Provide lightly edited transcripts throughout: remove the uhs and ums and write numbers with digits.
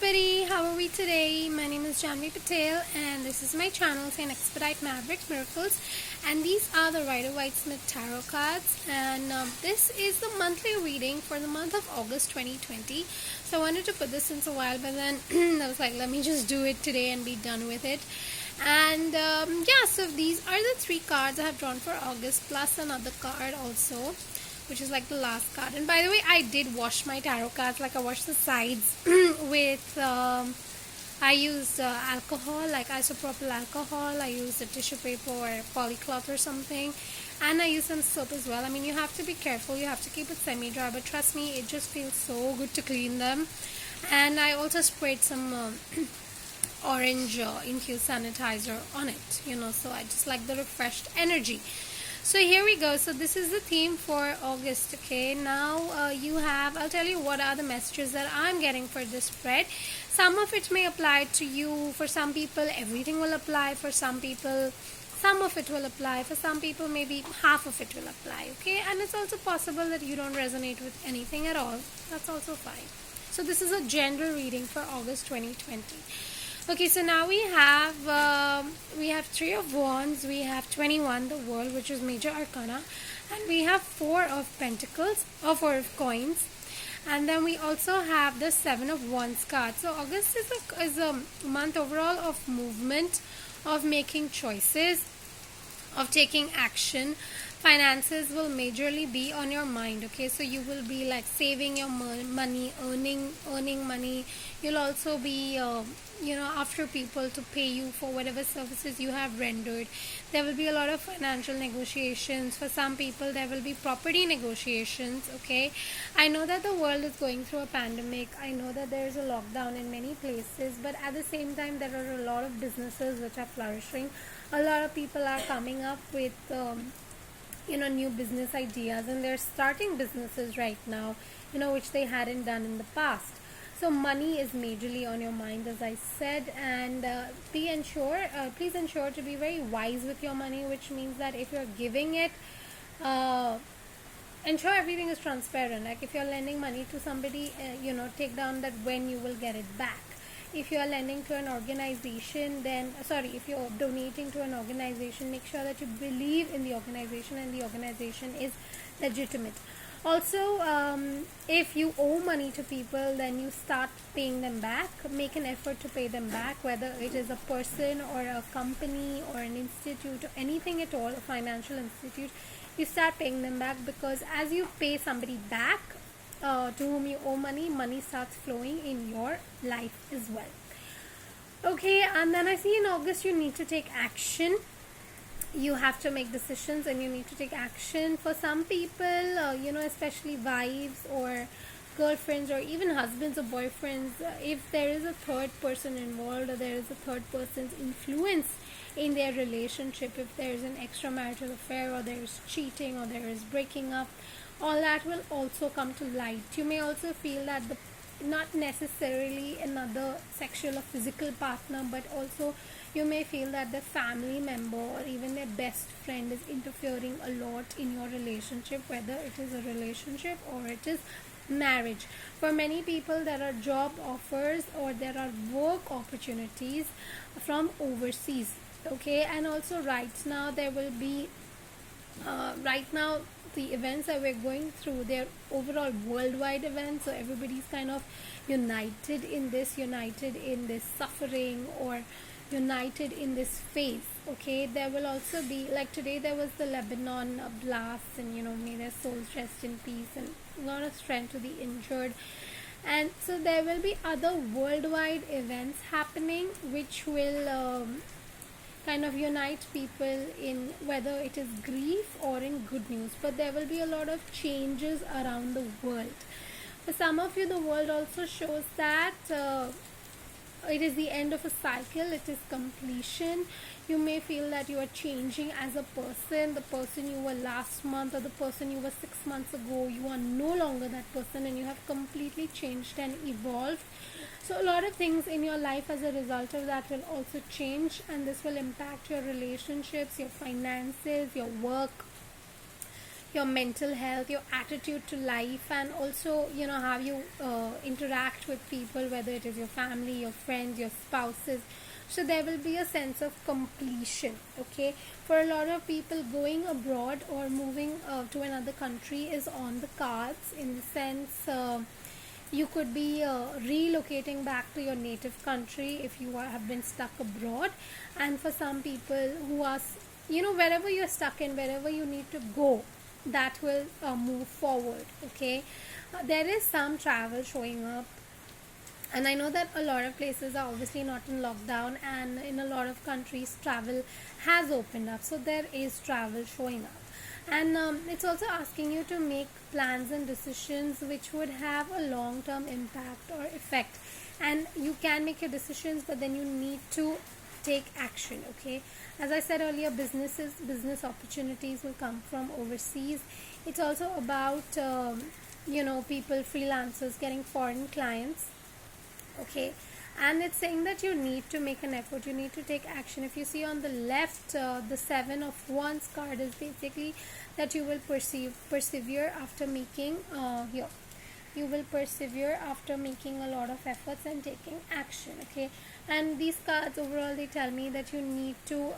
everybody, how are we today? My name is Janhvi Patel and this is my channel Saint Expedite Maverick Miracles, and these are the Rider-Waite-Smith Tarot cards, and this is the monthly reading for the month of August 2020. So I wanted to put this since a while, but then I was like, let me just do it today and be done with it. And so these are the three cards I have drawn for August, plus another card also, which is like the last card. And by the way, I did wash my tarot cards. Like, I washed the sides with I used alcohol, like isopropyl alcohol. I used a tissue paper or polycloth or something, and I used some soap as well. I mean, you have to be careful, you have to keep it semi-dry, but trust me, it just feels so good to clean them. And I also sprayed some orange infused sanitizer on it, so I just like the refreshed energy. So here we go. So this is the theme for August. Okay, now I'll tell you what are the messages that I'm getting for this spread. Some of it may apply to you. For some people, everything will apply. For some people, some of it will apply. For some people, maybe half of it will apply. Okay, and it's also possible that you don't resonate with anything at all. That's also fine. So this is a general reading for August 2020. Okay, so now we have Three of Wands, we have 21, the World, which is major arcana, and we have Four of Pentacles, or Four of Coins, and then we also have the Seven of Wands card. So August is a month overall of movement, of making choices, of taking action. Finances will majorly be on your mind. Okay, so you will be like saving your money, earning money. You'll also be after people to pay you for whatever services you have rendered. There will be a lot of financial negotiations. For some people, there will be property negotiations. Okay, I know that the world is going through a pandemic. I know that there is a lockdown in many places, but at the same time, there are a lot of businesses which are flourishing. A lot of people are coming up with new business ideas, and they're starting businesses right now, which they hadn't done in the past. So money is majorly on your mind, as I said, and please ensure to be very wise with your money, which means that if you're giving it, ensure everything is transparent. Like, if you're lending money to somebody, take down that when you will get it back. If you are lending to an organization, if you're donating to an organization, make sure that you believe in the organization and the organization is legitimate. Also, if you owe money to people, then you start paying them back. Make an effort to pay them back, whether it is a person or a company or an institute or anything at all, a financial institute. You start paying them back, because as you pay somebody back, to whom you owe money starts flowing in your life as well. Okay, and then I see in August you need to take action. You have to make decisions and you need to take action. For some people, especially wives or girlfriends or even husbands or boyfriends, if there is a third person involved, or there is a third person's influence in their relationship, if there is an extramarital affair, or there is cheating, or there is breaking up, all that will also come to light. You may also feel that not necessarily another sexual or physical partner, but also you may feel that the family member or even their best friend is interfering a lot in your relationship, whether it is a relationship or it is marriage. For many people, there are job offers or there are work opportunities from overseas. Okay, and also right now there will be the events that we're going through, they're overall worldwide events, so everybody's kind of united in this suffering, or united in this phase. Okay, there will also be, like today there was the Lebanon blast, and may their souls rest in peace, and a lot of strength to the injured. And so there will be other worldwide events happening which will kind of unite people in whether it is grief or in good news. But there will be a lot of changes around the world. For some of you, the world also shows that it is the end of a cycle, it is completion. You may feel that you are changing as a person. The person you were last month or the person you were 6 months ago, you are no longer that person, and you have completely changed and evolved. So a lot of things in your life as a result of that will also change, and this will impact your relationships, your finances, your work, your mental health, your attitude to life, and also how you interact with people, whether it is your family, your friends, your spouses. So there will be a sense of completion. Okay, for a lot of people, going abroad or moving to another country is on the cards, in the sense you could be relocating back to your native country if you have been stuck abroad. And for some people who are, wherever you're stuck in, wherever you need to go, that will move forward. Okay, there is some travel showing up, and I know that a lot of places are obviously not in lockdown, and in a lot of countries travel has opened up, so there is travel showing up. And it's also asking you to make plans and decisions which would have a long term impact or effect. And you can make your decisions, but then you need to take action. Okay, as I said earlier, business opportunities will come from overseas. It's also about people, freelancers, getting foreign clients. Okay, and it's saying that you need to make an effort, you need to take action. If you see on the left, the 7 of Wands card is basically that you will persevere after making here you will persevere after making a lot of efforts and taking action. Okay, and these cards overall, they tell me that you need to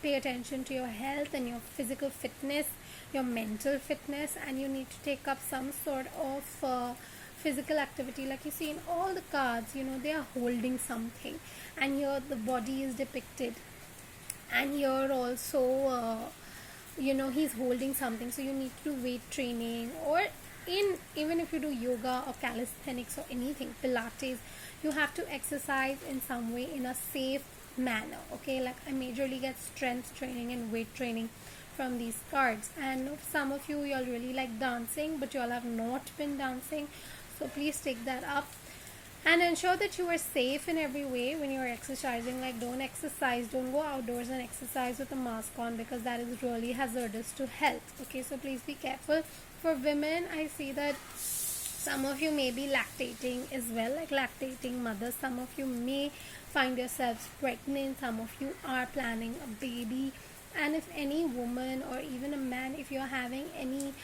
pay attention to your health and your physical fitness, your mental fitness, and you need to take up some sort of physical activity. Like you see in all the cards, they are holding something, and here the body is depicted, and here also he's holding something. So you need to do weight training, or even if you do yoga or calisthenics or anything, pilates, you have to exercise in some way in a safe manner. Okay, like I majorly get strength training and weight training from these cards. And some of you all really like dancing, but you all have not been dancing, so please take that up and ensure that you are safe in every way when you're exercising. Like, don't go outdoors and exercise with a mask on, because that is really hazardous to health. Okay, so please be careful. For women, I see that some of you may be lactating as well, like lactating mothers. Some of you may find yourselves pregnant, some of you are planning a baby. And if any woman or even a man, if you're having any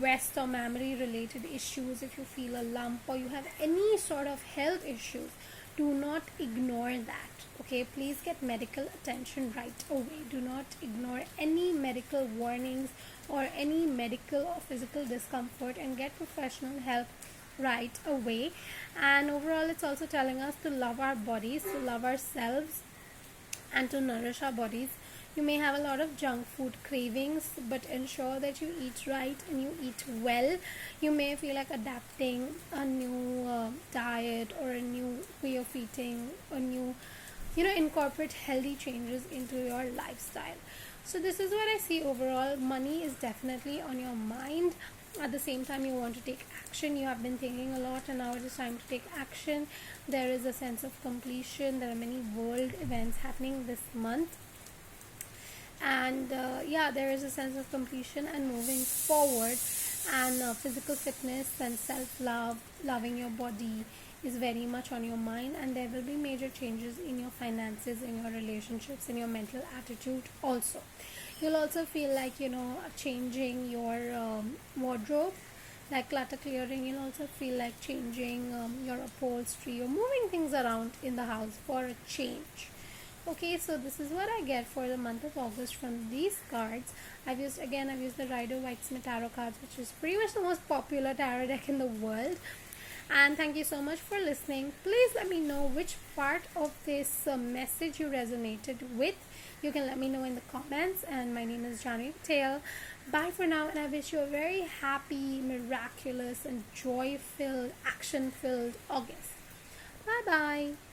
breast or mammary related issues, if you feel a lump or you have any sort of health issues, do not ignore that. Okay, please get medical attention right away. Do not ignore any medical warnings or any medical or physical discomfort, and get professional help right away. And overall, it's also telling us to love our bodies, to love ourselves, and to nourish our bodies. You may have a lot of junk food cravings, but ensure that you eat right and you eat well. You may feel like adapting a new diet or a new way of eating, a new, incorporate healthy changes into your lifestyle. So this is what I see overall. Money is definitely on your mind. At the same time, you want to take action. You have been thinking a lot, and now it is time to take action. There is a sense of completion. There are many world events happening this month, and there is a sense of completion and moving forward. And physical fitness and self-love, loving your body, is very much on your mind. And there will be major changes in your finances, in your relationships, in your mental attitude also. You'll also feel like changing your wardrobe, like clutter clearing. You'll also feel like changing your upholstery or moving things around in the house for a change. Okay, so this is what I get for the month of August from these cards. I've used the Rider-Waite Tarot cards, which is pretty much the most popular tarot deck in the world. And thank you so much for listening. Please let me know which part of this message you resonated with. You can let me know in the comments. And my name is Janhvi Patel. Bye for now, and I wish you a very happy, miraculous, and joy-filled, action-filled August. Bye-bye.